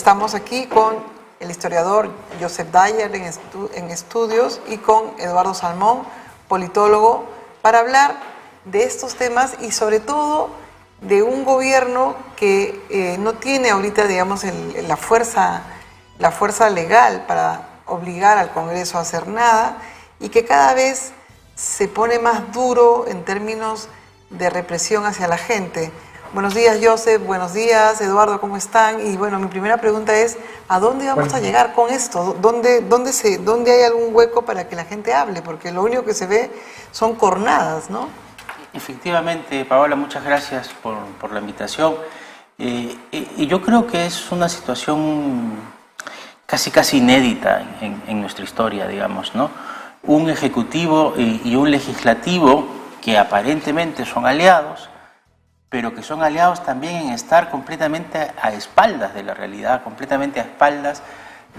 Estamos aquí con el historiador Joseph Dyer en estudios y con Eduardo Salmón, politólogo, para hablar de estos temas y sobre todo de un gobierno que no tiene ahorita, digamos, la fuerza legal para obligar al Congreso a hacer nada y que cada vez se pone más duro en términos de represión hacia la gente. Buenos días, Joseph. Buenos días, Eduardo. ¿Cómo están? Y bueno, mi primera pregunta es, ¿a dónde vamos a llegar con esto? ¿Dónde hay algún hueco para que la gente hable? Porque lo único que se ve son cornadas, ¿no? Efectivamente, Paola, muchas gracias por la invitación. Y yo creo que es una situación casi inédita en nuestra historia, digamos, ¿no? Un ejecutivo y un legislativo que aparentemente son aliados, pero que son aliados también en estar completamente a espaldas de la realidad, completamente a espaldas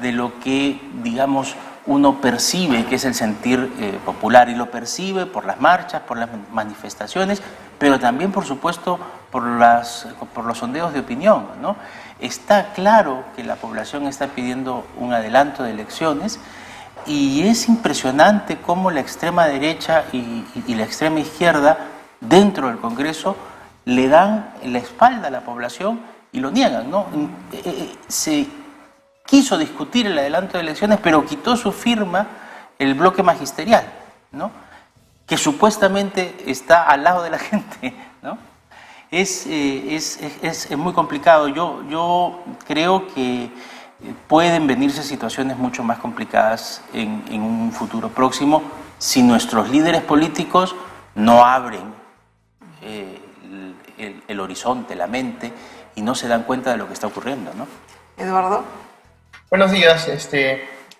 de lo que, digamos, uno percibe que es el sentir popular, y lo percibe por las marchas, por las manifestaciones, pero también, por supuesto, por los sondeos de opinión, ¿no? Está claro que la población está pidiendo un adelanto de elecciones y es impresionante cómo la extrema derecha y la extrema izquierda dentro del Congreso le dan la espalda a la población y lo niegan, ¿no? Se quiso discutir el adelanto de elecciones, pero quitó su firma el bloque magisterial, ¿no? Que supuestamente está al lado de la gente, ¿no? Es muy complicado. Yo creo que pueden venirse situaciones mucho más complicadas en un futuro próximo si nuestros líderes políticos no abren el horizonte, la mente, y no se dan cuenta de lo que está ocurriendo, ¿no? Eduardo. Buenos días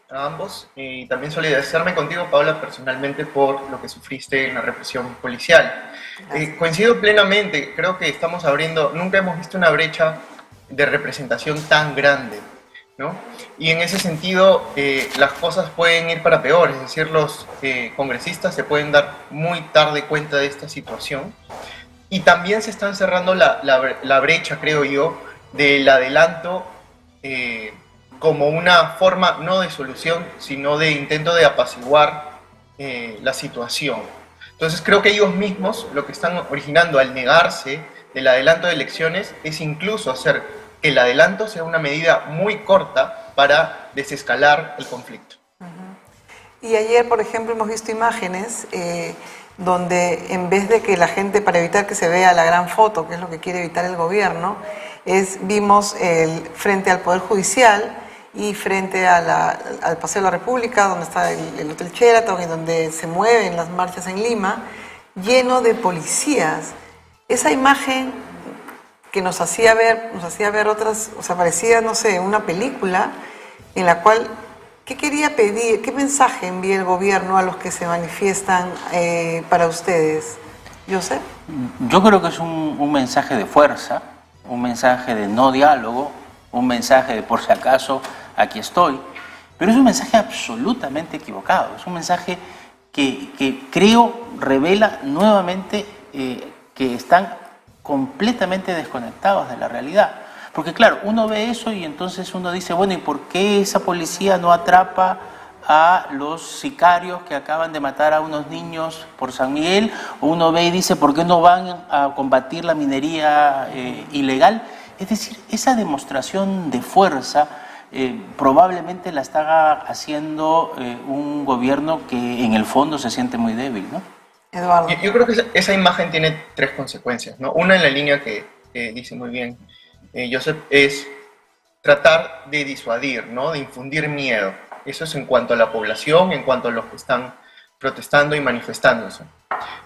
a ambos, y también solidarizarme contigo, Paola, personalmente por lo que sufriste en la represión policial. Coincido plenamente, creo que estamos abriendo, nunca hemos visto una brecha de representación tan grande, ¿no? Y en ese sentido, las cosas pueden ir para peor, es decir, los congresistas se pueden dar muy tarde cuenta de esta situación, y también se están cerrando la brecha, creo yo, del adelanto como una forma no de solución, sino de intento de apaciguar la situación. Entonces creo que ellos mismos lo que están originando al negarse del adelanto de elecciones es incluso hacer que el adelanto sea una medida muy corta para desescalar el conflicto. Y ayer, por ejemplo, hemos visto imágenes donde en vez de que la gente, para evitar que se vea la gran foto, que es lo que quiere evitar el gobierno, vimos frente al Poder Judicial y frente al Paseo de la República, donde está el Hotel Sheraton y donde se mueven las marchas en Lima, lleno de policías. Esa imagen que nos hacía ver otras, o sea, parecía, no sé, una película en la cual, ¿qué quería pedir? ¿Qué mensaje envía el gobierno a los que se manifiestan para ustedes? ¿Joseph? Yo creo que es un mensaje de fuerza, un mensaje de no diálogo, un mensaje de por si acaso aquí estoy, pero es un mensaje absolutamente equivocado, es un mensaje que creo revela nuevamente que están completamente desconectados de la realidad. Porque claro, uno ve eso y entonces uno dice, bueno, ¿y por qué esa policía no atrapa a los sicarios que acaban de matar a unos niños por San Miguel? O uno ve y dice, ¿por qué no van a combatir la minería ilegal? Es decir, esa demostración de fuerza probablemente la está haciendo un gobierno que en el fondo se siente muy débil, ¿no? Eduardo. Yo creo que esa imagen tiene tres consecuencias, ¿no? Una, en la línea que dice muy bien Joseph, es tratar de disuadir, ¿no? De infundir miedo. Eso es en cuanto a la población, en cuanto a los que están protestando y manifestándose.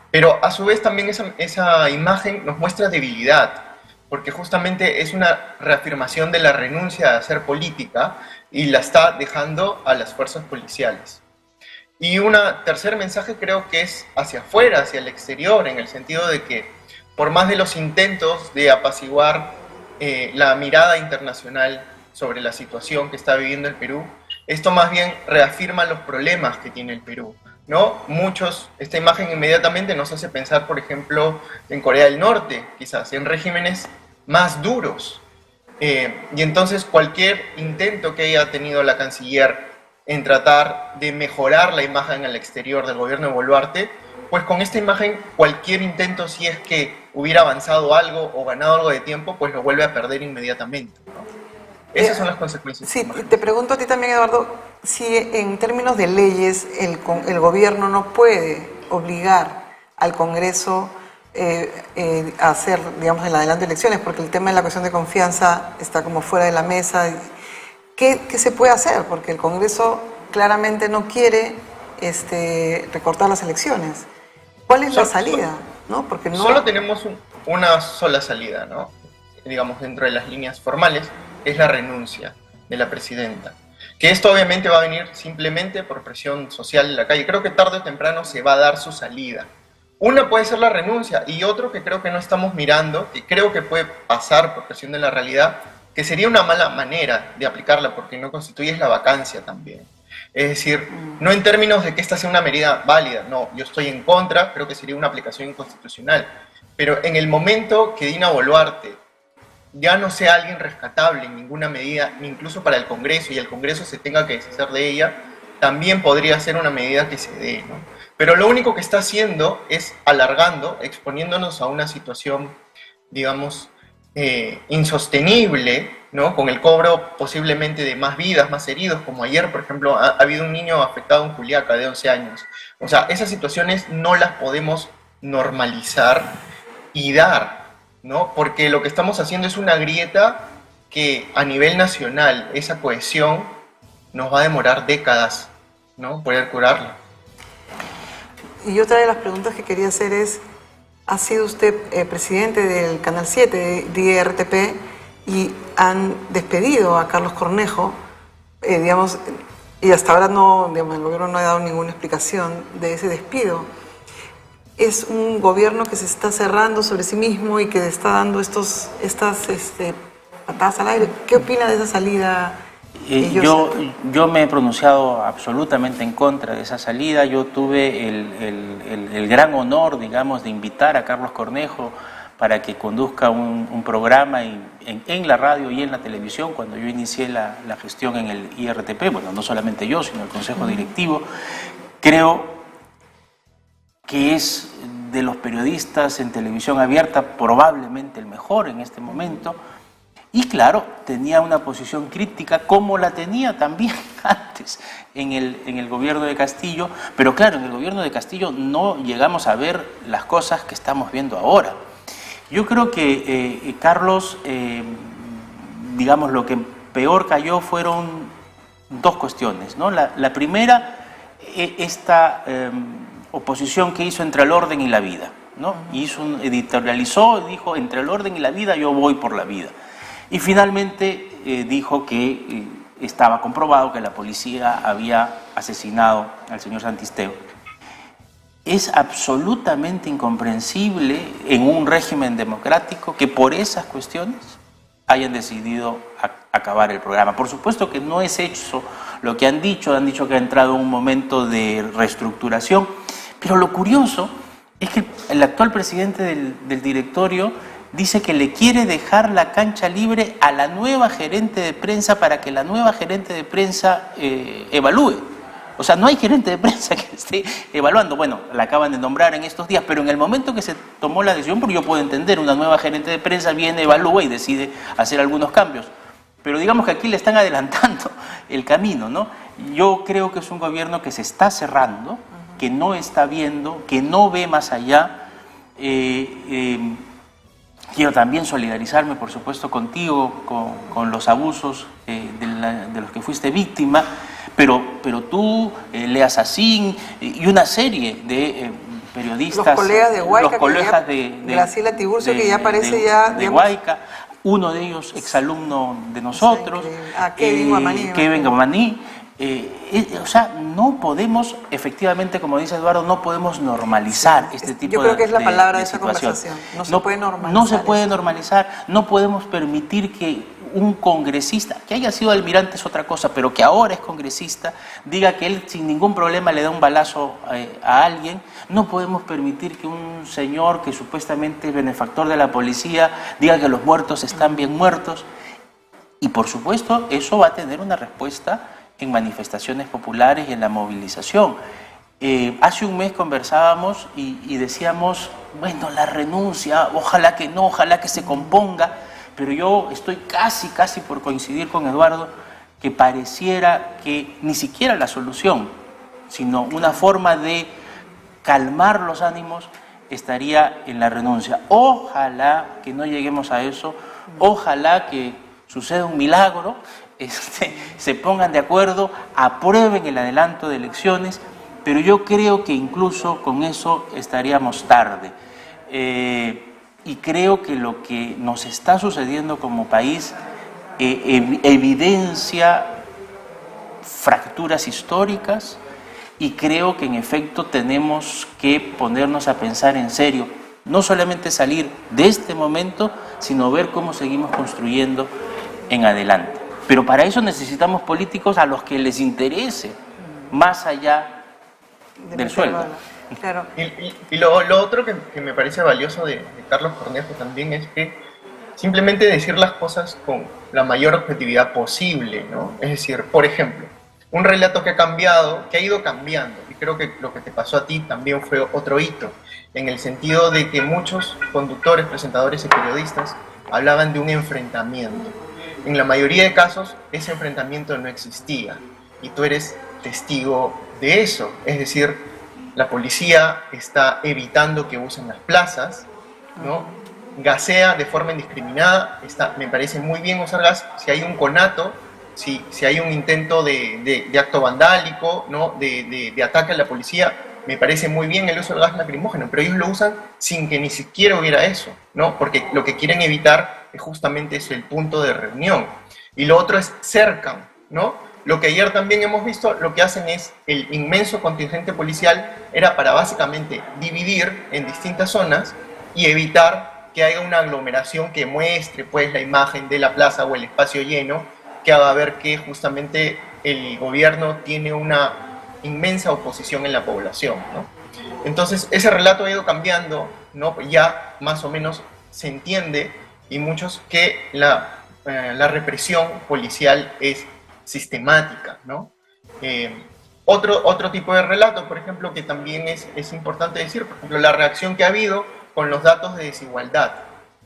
Pero a su vez también esa imagen nos muestra debilidad, porque justamente es una reafirmación de la renuncia a hacer política y la está dejando a las fuerzas policiales. Y un tercer mensaje creo que es hacia afuera, hacia el exterior, en el sentido de que por más de los intentos de apaciguar la mirada internacional sobre la situación que está viviendo el Perú, esto más bien reafirma los problemas que tiene el Perú, ¿no? Esta imagen inmediatamente nos hace pensar, por ejemplo, en Corea del Norte, quizás, en regímenes más duros, Y entonces cualquier intento que haya tenido la canciller en tratar de mejorar la imagen al exterior del gobierno de Boluarte, pues con esta imagen cualquier intento, si es que hubiera avanzado algo o ganado algo de tiempo, pues lo vuelve a perder inmediatamente, ¿no? Esas son las consecuencias. Sí, te pregunto a ti también, Eduardo, si en términos de leyes el gobierno no puede obligar al Congreso a hacer, digamos, en adelante elecciones, porque el tema de la cuestión de confianza está como fuera de la mesa. ¿Qué se puede hacer? Porque el Congreso claramente no quiere recortar las elecciones. ¿Cuál es la salida? ¿No? Porque no... Solo tenemos una sola salida, ¿no? Digamos, dentro de las líneas formales, es la renuncia de la presidenta. Que esto obviamente va a venir simplemente por presión social en la calle. Creo que tarde o temprano se va a dar su salida. Una puede ser la renuncia y otro que creo que no estamos mirando, que creo que puede pasar por presión de la realidad, que sería una mala manera de aplicarla porque no constituye la vacancia también. Es decir, no en términos de que esta sea una medida válida, no, yo estoy en contra, creo que sería una aplicación inconstitucional, pero en el momento que Dina Boluarte ya no sea alguien rescatable en ninguna medida, incluso para el Congreso, y el Congreso se tenga que deshacer de ella, también podría ser una medida que se dé, ¿no? Pero lo único que está haciendo es alargando, exponiéndonos a una situación, digamos, insostenible, ¿no? Con el cobro posiblemente de más vidas, más heridos, como ayer, por ejemplo, ha habido un niño afectado en Juliaca de 11 años. O sea, esas situaciones no las podemos normalizar y dar, ¿no? Porque lo que estamos haciendo es una grieta que a nivel nacional, esa cohesión, nos va a demorar décadas, ¿no? Poder curarla. Y otra de las preguntas que quería hacer es, ha sido usted presidente del Canal 7 de IRTP y han despedido a Carlos Cornejo, digamos, y hasta ahora no, digamos, el gobierno no ha dado ninguna explicación de ese despido. Es un gobierno que se está cerrando sobre sí mismo y que está dando estas patadas al aire. ¿Qué opina de esa salida? Yo me he pronunciado absolutamente en contra de esa salida. Yo tuve el gran honor, digamos, de invitar a Carlos Cornejo para que conduzca un programa en la radio y en la televisión cuando yo inicié la gestión en el IRTP. Bueno, no solamente yo, sino el Consejo Directivo. Creo que es de los periodistas en televisión abierta probablemente el mejor en este momento. Y claro, tenía una posición crítica como la tenía también antes en el gobierno de Castillo, pero claro, en el gobierno de Castillo no llegamos a ver las cosas que estamos viendo ahora. Yo creo que Carlos, digamos, lo que peor cayó fueron dos cuestiones, ¿no? La primera, esta oposición que hizo entre el orden y la vida, ¿no? Editorializó, dijo, entre el orden y la vida yo voy por la vida. Y finalmente dijo que estaba comprobado que la policía había asesinado al señor Santisteo. Es absolutamente incomprensible en un régimen democrático que por esas cuestiones hayan decidido acabar el programa. Por supuesto que no es eso lo que han dicho que ha entrado en un momento de reestructuración, pero lo curioso es que el actual presidente del directorio dice que le quiere dejar la cancha libre a la nueva gerente de prensa para que la nueva gerente de prensa evalúe. O sea, no hay gerente de prensa que esté evaluando. Bueno, la acaban de nombrar en estos días, pero en el momento que se tomó la decisión, porque yo puedo entender, una nueva gerente de prensa viene, evalúa y decide hacer algunos cambios. Pero digamos que aquí le están adelantando el camino, ¿no? Yo creo que es un gobierno que se está cerrando, que no está viendo, que no ve más allá. Quiero también solidarizarme, por supuesto, contigo, con los abusos de los que fuiste víctima, pero tú, Lea Sacín y una serie de periodistas, los colegas de Huayca, los colegas de Graciela Tiburcio, que ya parece ya... De Huayca, uno de ellos exalumno de nosotros, Kevin Gamaní. O sea, no podemos, efectivamente, como dice Eduardo, no podemos normalizar este tipo de situación. Yo creo que es la palabra de esa conversación. No se puede normalizar. No se puede normalizar, no podemos permitir que un congresista, que haya sido almirante es otra cosa, pero que ahora es congresista, diga que él sin ningún problema le da un balazo a alguien. No podemos permitir que un señor que supuestamente es benefactor de la policía diga que los muertos están bien muertos. Y por supuesto, eso va a tener una respuesta en manifestaciones populares y en la movilización. Hace un mes conversábamos y decíamos, bueno, la renuncia, ojalá que no, ojalá que se componga, pero yo estoy casi por coincidir con Eduardo, que pareciera que ni siquiera la solución, sino una forma de calmar los ánimos estaría en la renuncia. Ojalá que no lleguemos a eso, ojalá que suceda un milagro, se pongan de acuerdo, aprueben el adelanto de elecciones, pero yo creo que incluso con eso estaríamos tarde. Y creo que lo que nos está sucediendo como país evidencia fracturas históricas y creo que en efecto tenemos que ponernos a pensar en serio, no solamente salir de este momento, sino ver cómo seguimos construyendo en adelante. Pero para eso necesitamos políticos a los que les interese, más allá del sueldo. Claro. Y lo otro que me parece valioso de Carlos Cornejo también es que simplemente decir las cosas con la mayor objetividad posible, ¿no? Es decir, por ejemplo, un relato que ha cambiado, que ha ido cambiando, y creo que lo que te pasó a ti también fue otro hito, en el sentido de que muchos conductores, presentadores y periodistas hablaban de un enfrentamiento. En la mayoría de casos, ese enfrentamiento no existía, y tú eres testigo de eso, es decir, la policía está evitando que usen las plazas, ¿no? Gasea de forma indiscriminada, me parece muy bien usar gas si hay un conato, si hay un intento de acto vandálico, ¿no? de ataque a la policía, me parece muy bien el uso del gas lacrimógeno, pero ellos lo usan sin que ni siquiera hubiera eso, ¿no? Porque lo que quieren evitar es justamente eso, el punto de reunión. Y lo otro es cercan, ¿no? Lo que ayer también hemos visto, lo que hacen es, el inmenso contingente policial era para básicamente dividir en distintas zonas y evitar que haya una aglomeración que muestre pues la imagen de la plaza o el espacio lleno, que haga ver que justamente el gobierno tiene una inmensa oposición en la población, ¿no? Entonces ese relato ha ido cambiando, ¿no? Ya más o menos se entiende, y muchos, que la represión policial es sistemática, ¿no? Otro tipo de relato, por ejemplo, que también es importante decir, por ejemplo, la reacción que ha habido con los datos de desigualdad,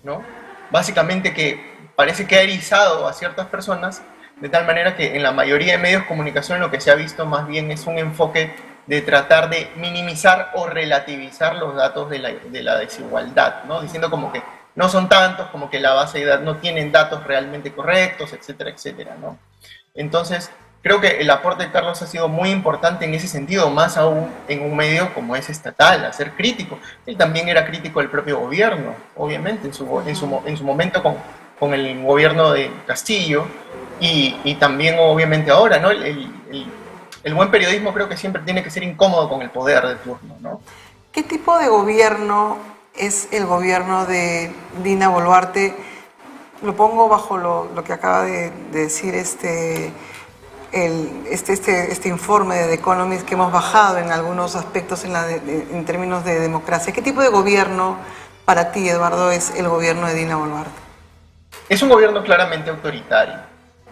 ¿no? Básicamente que parece que ha erizado a ciertas personas, de tal manera que en la mayoría de medios de comunicación lo que se ha visto más bien es un enfoque de tratar de minimizar o relativizar los datos de la desigualdad, ¿no? Diciendo como que no son tantos, como que la base de datos no tienen datos realmente correctos, etcétera, etcétera, ¿no? Entonces, creo que el aporte de Carlos ha sido muy importante en ese sentido, más aún en un medio como es estatal, a ser crítico. Él también era crítico del propio gobierno, obviamente, en su momento con el gobierno de Castillo, y también obviamente ahora, ¿no? El buen periodismo creo que siempre tiene que ser incómodo con el poder de turno, ¿no? ¿Qué tipo de gobierno es el gobierno de Dina Boluarte? Lo pongo bajo lo que acaba de decir este informe de The Economist, que hemos bajado en algunos aspectos en términos de democracia. ¿Qué tipo de gobierno para ti, Eduardo, es el gobierno de Dina Boluarte? Es un gobierno claramente autoritario.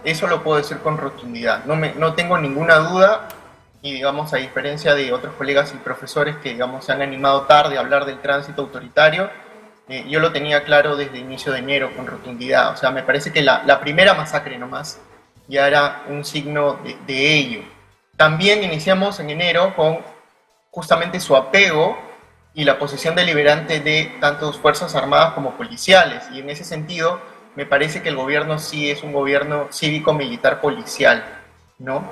Eso lo puedo decir con rotundidad. No tengo ninguna duda, y digamos, a diferencia de otros colegas y profesores que digamos se han animado tarde a hablar del tránsito autoritario, yo lo tenía claro desde inicio de enero con rotundidad. O sea, me parece que la primera masacre nomás ya era un signo de ello. También iniciamos en enero con justamente su apego y la posición deliberante de tanto Fuerzas Armadas como policiales, y en ese sentido me parece que el gobierno sí es un gobierno cívico-militar policial, ¿no?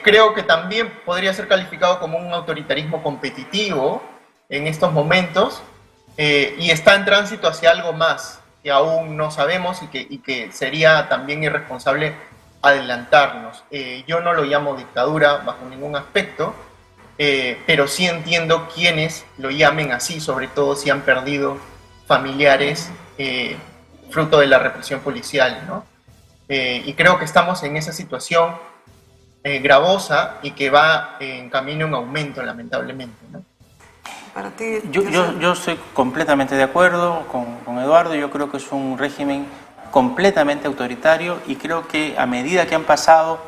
Creo que también podría ser calificado como un autoritarismo competitivo en estos momentos, y está en tránsito hacia algo más que aún no sabemos y que sería también irresponsable adelantarnos. Yo no lo llamo dictadura bajo ningún aspecto, pero sí entiendo quienes lo llamen así, sobre todo si han perdido familiares fruto de la represión policial, ¿no? Y creo que estamos en esa situación gravosa y que va en camino en aumento, lamentablemente, ¿no? Para ti, yo estoy completamente de acuerdo con Eduardo. Yo creo que es un régimen completamente autoritario, y creo que a medida que han pasado,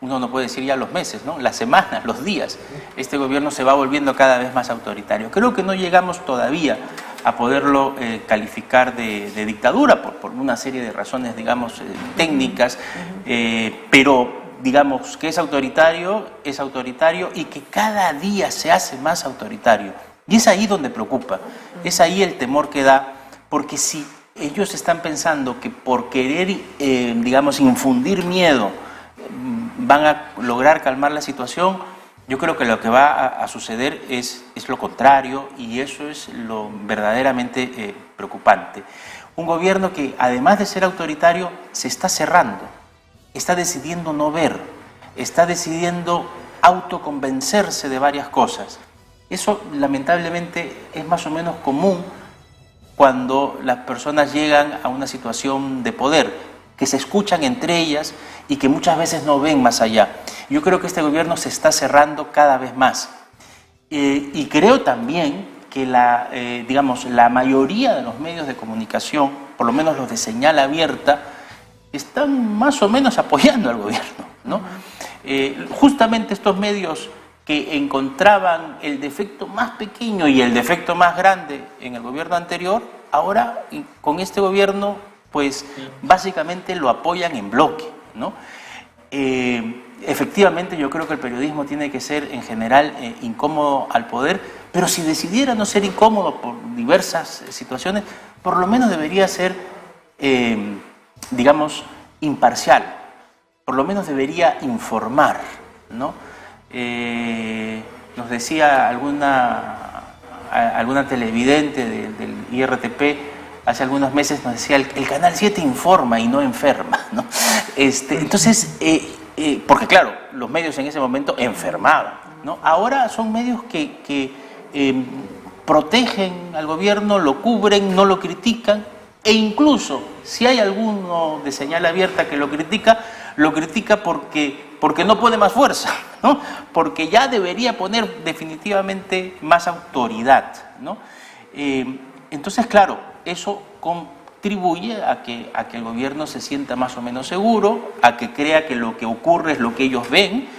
uno no puede decir ya los meses, ¿no?, las semanas, los días, este gobierno se va volviendo cada vez más autoritario. Creo que no llegamos todavía a poderlo calificar de dictadura por una serie de razones, digamos, técnicas, pero digamos que es autoritario y que cada día se hace más autoritario. Y es ahí donde preocupa, es ahí el temor que da, porque si ellos están pensando que por querer, digamos, infundir miedo, van a lograr calmar la situación, yo creo que lo que va a suceder es lo contrario, y eso es lo verdaderamente preocupante. Un gobierno que, además de ser autoritario, se está cerrando, está decidiendo no ver, está decidiendo autoconvencerse de varias cosas. Eso, lamentablemente, es más o menos común cuando las personas llegan a una situación de poder, que se escuchan entre ellas y que muchas veces no ven más allá. Yo creo que este gobierno se está cerrando cada vez más. Y creo también que digamos, la mayoría de los medios de comunicación, por lo menos los de señal abierta, están más o menos apoyando al gobierno, ¿no? Justamente estos medios que encontraban el defecto más pequeño y el defecto más grande en el gobierno anterior, ahora con este gobierno, pues básicamente lo apoyan en bloque, ¿no? Efectivamente, yo creo que el periodismo tiene que ser en general incómodo al poder, pero si decidiera no ser incómodo por diversas situaciones, por lo menos debería ser, digamos, imparcial, por lo menos debería informar, ¿no? Nos decía alguna televidente del IRTP hace algunos meses, nos decía, el Canal 7 informa y no enferma, ¿no? Entonces, porque claro, los medios en ese momento enfermaban, ¿no? Ahora son medios que protegen al gobierno, lo cubren, no lo critican, e incluso si hay alguno de señal abierta que lo critica porque no pone más fuerza, ¿no? Porque ya debería poner definitivamente más autoridad, ¿no? Entonces, claro, eso contribuye a que el gobierno se sienta más o menos seguro, a que crea que lo que ocurre es lo que ellos ven,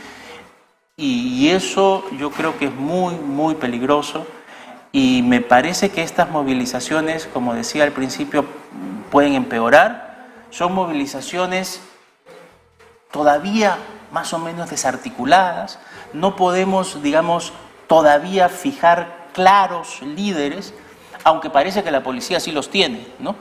y eso yo creo que es muy, muy peligroso, y me parece que estas movilizaciones, como decía al principio, pueden empeorar. Son movilizaciones todavía más o menos desarticuladas, no podemos, digamos, todavía fijar claros líderes, aunque parece que la policía sí los tiene, ¿no?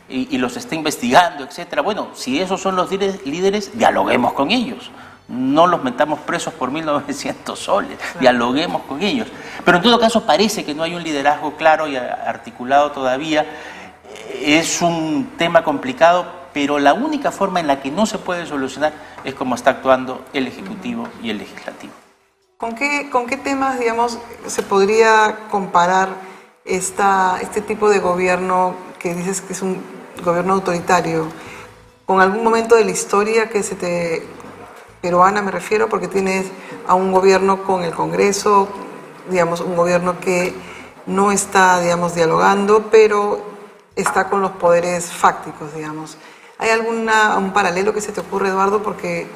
Y los está investigando, etcétera. Bueno, si esos son los líderes, dialoguemos con ellos. No los metamos presos por 1.900 soles, dialoguemos con ellos. Pero en todo caso parece que no hay un liderazgo claro y articulado todavía. Es un tema complicado, pero la única forma en la que no se puede solucionar es como está actuando el Ejecutivo y el Legislativo. ¿Con qué temas, digamos, se podría comparar este tipo de gobierno que dices que es un gobierno autoritario? ¿Con algún momento de la historia peruana me refiero, porque tienes a un gobierno con el Congreso, digamos, un gobierno que no está, digamos, dialogando, pero está con los poderes fácticos, digamos? ¿Hay un paralelo que se te ocurre, Eduardo? Porque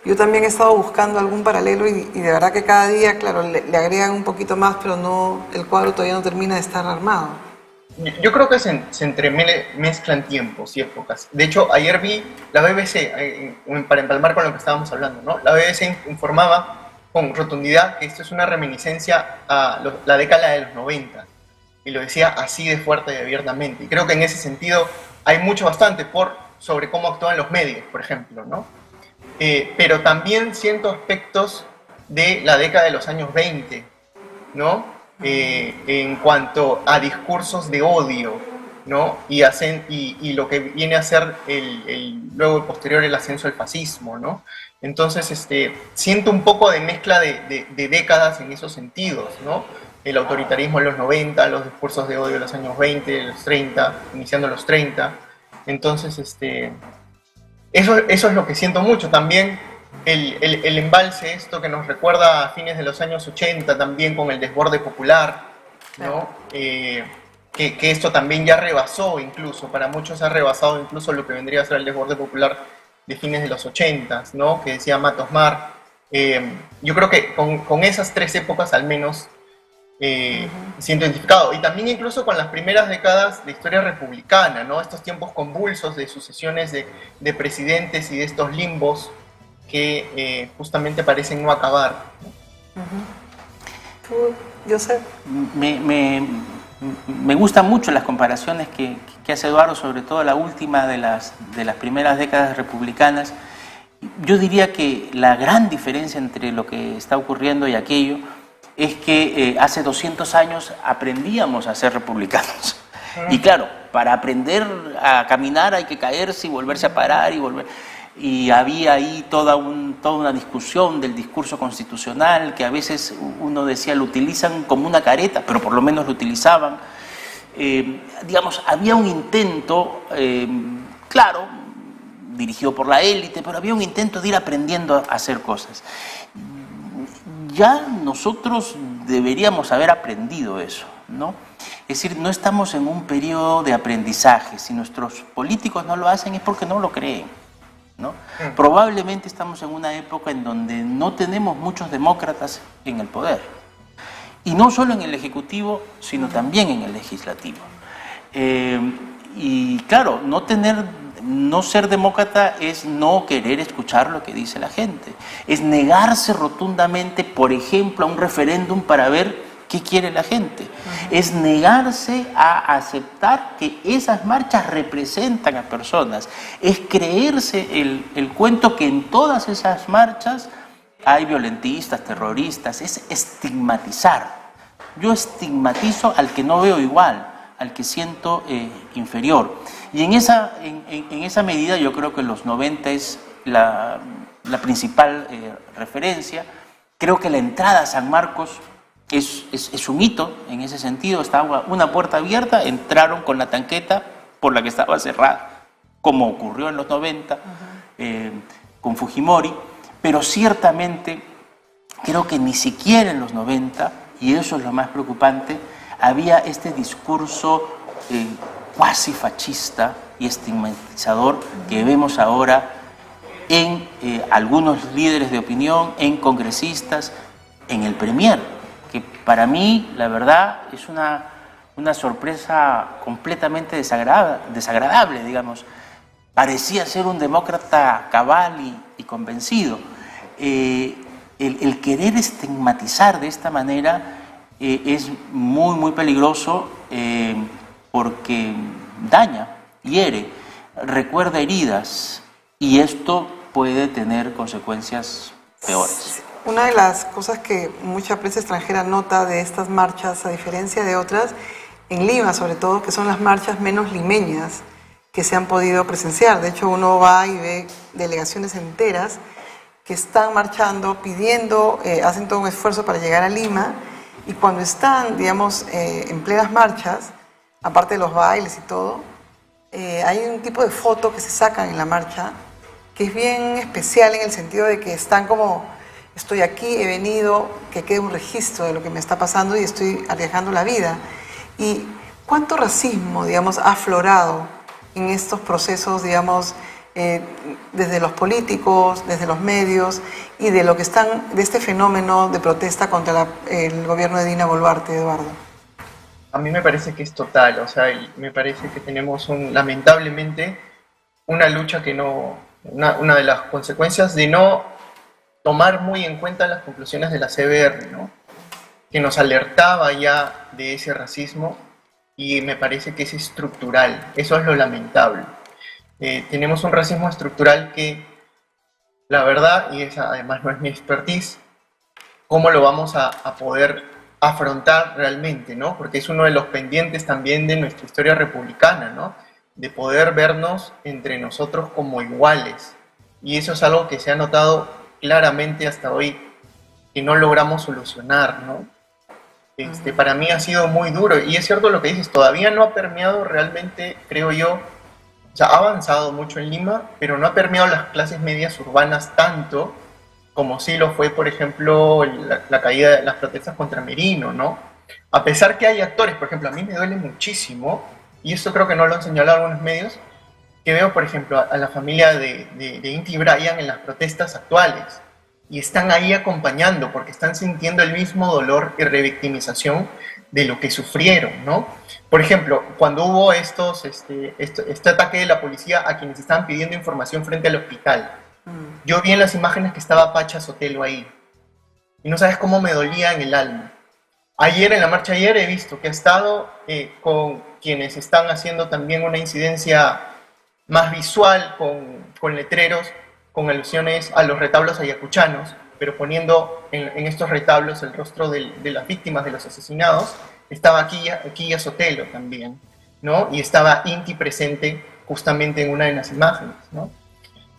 yo también he estado buscando algún paralelo y de verdad que cada día, claro, le agregan un poquito más, pero no, el cuadro todavía no termina de estar armado. Yo creo que se entremezclan tiempos y épocas. De hecho, ayer vi la BBC, para empalmar con lo que estábamos hablando, ¿no? La BBC informaba con rotundidad que esto es una reminiscencia a la década de los 90, y lo decía así de fuerte y abiertamente. Y creo que en ese sentido hay bastante sobre cómo actúan los medios, por ejemplo, ¿no? Pero también siento aspectos de la década de los años 20, ¿no? En cuanto a discursos de odio, ¿no? Y lo que viene a ser luego el posterior el ascenso del fascismo, ¿no? Entonces, siento un poco de mezcla de décadas en esos sentidos, ¿no? El autoritarismo en los 90, los discursos de odio en los años 20, los 30, iniciando los 30. Entonces, eso es lo que siento mucho. También el embalse, esto que nos recuerda a fines de los años 80, también con el desborde popular, ¿no? que esto también ya rebasó incluso, para muchos ha rebasado incluso lo que vendría a ser el desborde popular de fines de los 80s, ¿no? Que decía Matos Mar. Yo creo que con esas tres épocas al menos siento identificado. Y también incluso con las primeras décadas de historia republicana, ¿no? Estos tiempos convulsos de sucesiones de presidentes y de estos limbos que justamente parecen no acabar. Yo sé. Me gustan mucho las comparaciones que hace Eduardo, sobre todo la última de las primeras décadas republicanas. Yo diría que la gran diferencia entre lo que está ocurriendo y aquello es que hace 200 años aprendíamos a ser republicanos. Y claro, para aprender a caminar hay que caerse y volverse a parar y había ahí toda una discusión del discurso constitucional que a veces uno decía lo utilizan como una careta, pero por lo menos lo utilizaban. Digamos, había un intento, claro, dirigido por la élite, pero había un intento de ir aprendiendo a hacer cosas. Ya nosotros deberíamos haber aprendido eso, ¿no? Es decir, no estamos en un periodo de aprendizaje. Si nuestros políticos no lo hacen es porque no lo creen, ¿no? Probablemente estamos en una época en donde no tenemos muchos demócratas en el poder. Y no solo en el Ejecutivo, sino también en el Legislativo. Y claro, no ser demócrata es no querer escuchar lo que dice la gente. Es negarse rotundamente, por ejemplo, a un referéndum para ver qué quiere la gente. Es negarse a aceptar que esas marchas representan a personas. Es creerse el cuento que en todas esas marchas hay violentistas, terroristas. Es estigmatizar. Yo estigmatizo al que no veo igual, al que siento inferior. Y en esa medida yo creo que los 90 es la principal referencia. Creo que la entrada a San Marcos es un hito en ese sentido. Estaba una puerta abierta, entraron con la tanqueta por la que estaba cerrada, como ocurrió en los 90 con Fujimori, pero ciertamente creo que ni siquiera en los 90, y eso es lo más preocupante, había este discurso cuasi fascista y estigmatizador que vemos ahora en algunos líderes de opinión, en congresistas, en el Premier, que para mí, la verdad, es una sorpresa completamente desagradable, digamos. Parecía ser un demócrata cabal y convencido. El querer estigmatizar de esta manera es muy, muy peligroso porque daña, hiere, recuerda heridas y esto puede tener consecuencias peores. Una de las cosas que mucha prensa extranjera nota de estas marchas, a diferencia de otras, en Lima sobre todo, que son las marchas menos limeñas que se han podido presenciar. De hecho, uno va y ve delegaciones enteras que están marchando, pidiendo, hacen todo un esfuerzo para llegar a Lima, y cuando están, digamos, en plenas marchas, aparte de los bailes y todo, hay un tipo de foto que se sacan en la marcha que es bien especial en el sentido de que están como, estoy aquí, he venido, que quede un registro de lo que me está pasando y estoy arriesgando la vida. ¿Y cuánto racismo, digamos, ha aflorado en estos procesos, digamos, desde los políticos, desde los medios y de lo que están, de este fenómeno de protesta contra el gobierno de Dina Boluarte, Eduardo? A mí me parece que es total, o sea, me parece que tenemos lamentablemente una lucha que una de las consecuencias de no tomar muy en cuenta las conclusiones de la CBR, ¿no? Que nos alertaba ya de ese racismo, y me parece que es estructural, eso es lo lamentable. Tenemos un racismo estructural que, la verdad, y esa además no es mi expertise, ¿cómo lo vamos a poder afrontar realmente, ¿no? Porque es uno de los pendientes también de nuestra historia republicana, ¿no? De poder vernos entre nosotros como iguales. Y eso es algo que se ha notado claramente hasta hoy, que no logramos solucionar, ¿no? Para mí ha sido muy duro, y es cierto lo que dices, todavía no ha permeado realmente, creo yo, o sea, ha avanzado mucho en Lima, pero no ha permeado las clases medias urbanas tanto como sí lo fue, por ejemplo, la caída de las protestas contra Merino, ¿no? A pesar que hay actores, por ejemplo, a mí me duele muchísimo, y esto creo que no lo han señalado algunos medios, que veo, por ejemplo, a la familia de Inti y Brian en las protestas actuales, y están ahí acompañando porque están sintiendo el mismo dolor y revictimización de lo que sufrieron, ¿no? Por ejemplo, cuando hubo este ataque de la policía a quienes estaban pidiendo información frente al hospital, yo vi en las imágenes que estaba Pacha Sotelo ahí, y no sabes cómo me dolía en el alma. Ayer, en la marcha ayer, he visto que ha estado con quienes están haciendo también una incidencia más visual, con letreros, con alusiones a los retablos ayacuchanos, pero poniendo en estos retablos el rostro de las víctimas, de los asesinados. Estaba Quilla Sotelo también, ¿no? Y estaba Inti presente justamente en una de las imágenes, ¿no?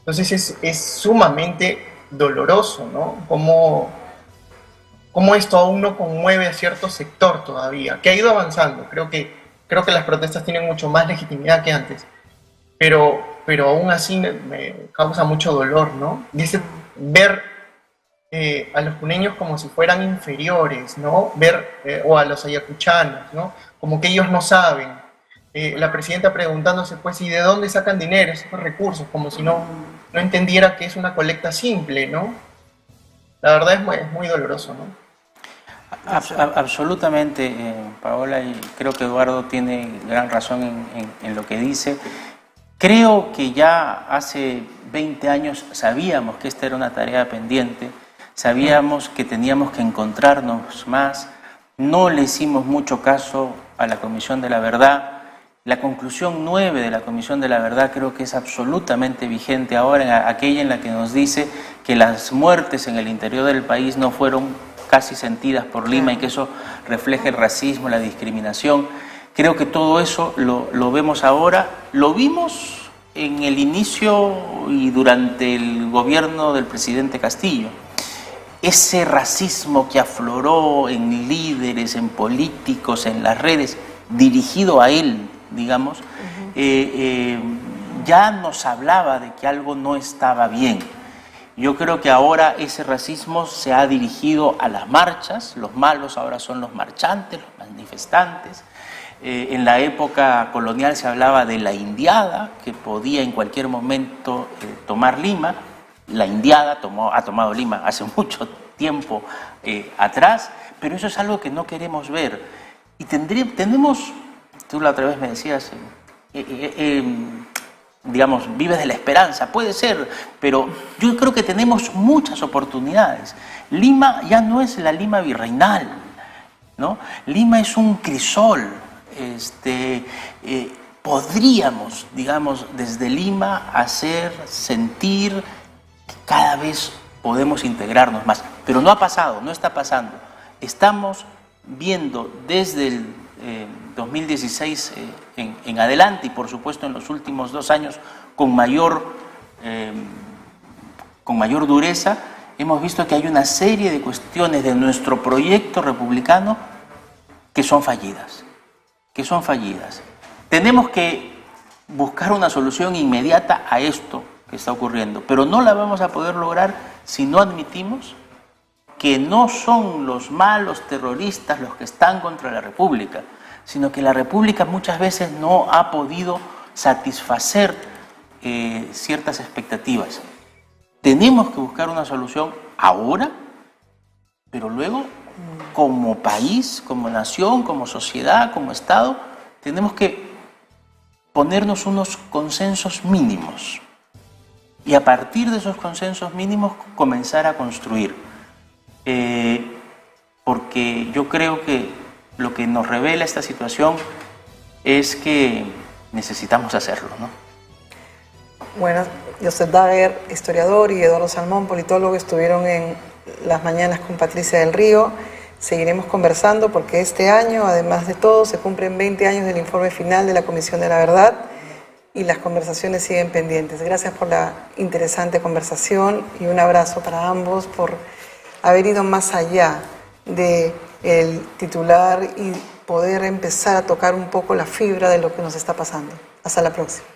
Entonces es sumamente doloroso, ¿no? Cómo esto aún no conmueve a cierto sector todavía, que ha ido avanzando. Creo que las protestas tienen mucho más legitimidad que antes, pero aún así me causa mucho dolor, ¿no? Dice, ver a los puneños como si fueran inferiores, ¿no? Ver, o a los ayacuchanos, ¿no? Como que ellos no saben. La presidenta preguntándose, pues, ¿y de dónde sacan dinero, esos recursos? Como si no entendiera que es una colecta simple, ¿no? La verdad es muy doloroso, ¿no? Absolutamente, Paola, y creo que Eduardo tiene gran razón en lo que dice. Creo que ya hace 20 años sabíamos que esta era una tarea pendiente, sabíamos que teníamos que encontrarnos más, no le hicimos mucho caso a la Comisión de la Verdad. La conclusión 9 de la Comisión de la Verdad creo que es absolutamente vigente ahora, aquella en la que nos dice que las muertes en el interior del país no fueron casi sentidas por Lima y que eso refleja el racismo, la discriminación. Creo que todo eso lo vemos ahora, lo vimos en el inicio y durante el gobierno del presidente Castillo. Ese racismo que afloró en líderes, en políticos, en las redes, dirigido a él, digamos, ya nos hablaba de que algo no estaba bien. Yo creo que ahora ese racismo se ha dirigido a las marchas, los malos ahora son los marchantes, los manifestantes. En la época colonial se hablaba de la indiada, que podía en cualquier momento tomar Lima. La indiada ha tomado Lima hace mucho tiempo atrás, pero eso es algo que no queremos ver. Y tenemos, tú la otra vez me decías, digamos, vives de la esperanza, puede ser, pero yo creo que tenemos muchas oportunidades. Lima ya no es la Lima virreinal, ¿no? Lima es un crisol. Podríamos, digamos, desde Lima hacer sentir que cada vez podemos integrarnos más, pero no ha pasado, no está pasando. Estamos viendo desde el 2016 en adelante y por supuesto en los últimos 2 años con mayor dureza, hemos visto que hay una serie de cuestiones de nuestro proyecto republicano que son fallidas. Tenemos que buscar una solución inmediata a esto que está ocurriendo, pero no la vamos a poder lograr si no admitimos que no son los malos terroristas los que están contra la República, sino que la República muchas veces no ha podido satisfacer ciertas expectativas. Tenemos que buscar una solución ahora, pero luego, como país, como nación, como sociedad, como Estado, tenemos que ponernos unos consensos mínimos y a partir de esos consensos mínimos comenzar a construir. Porque yo creo que lo que nos revela esta situación es que necesitamos hacerlo, ¿no? Bueno, Joseph Daguer, historiador, y Eduardo Salmón, politólogo, estuvieron en las mañanas con Patricia del Río. Seguiremos conversando porque este año, además de todo, se cumplen 20 años del informe final de la Comisión de la Verdad y las conversaciones siguen pendientes. Gracias por la interesante conversación y un abrazo para ambos por haber ido más allá del titular y poder empezar a tocar un poco la fibra de lo que nos está pasando. Hasta la próxima.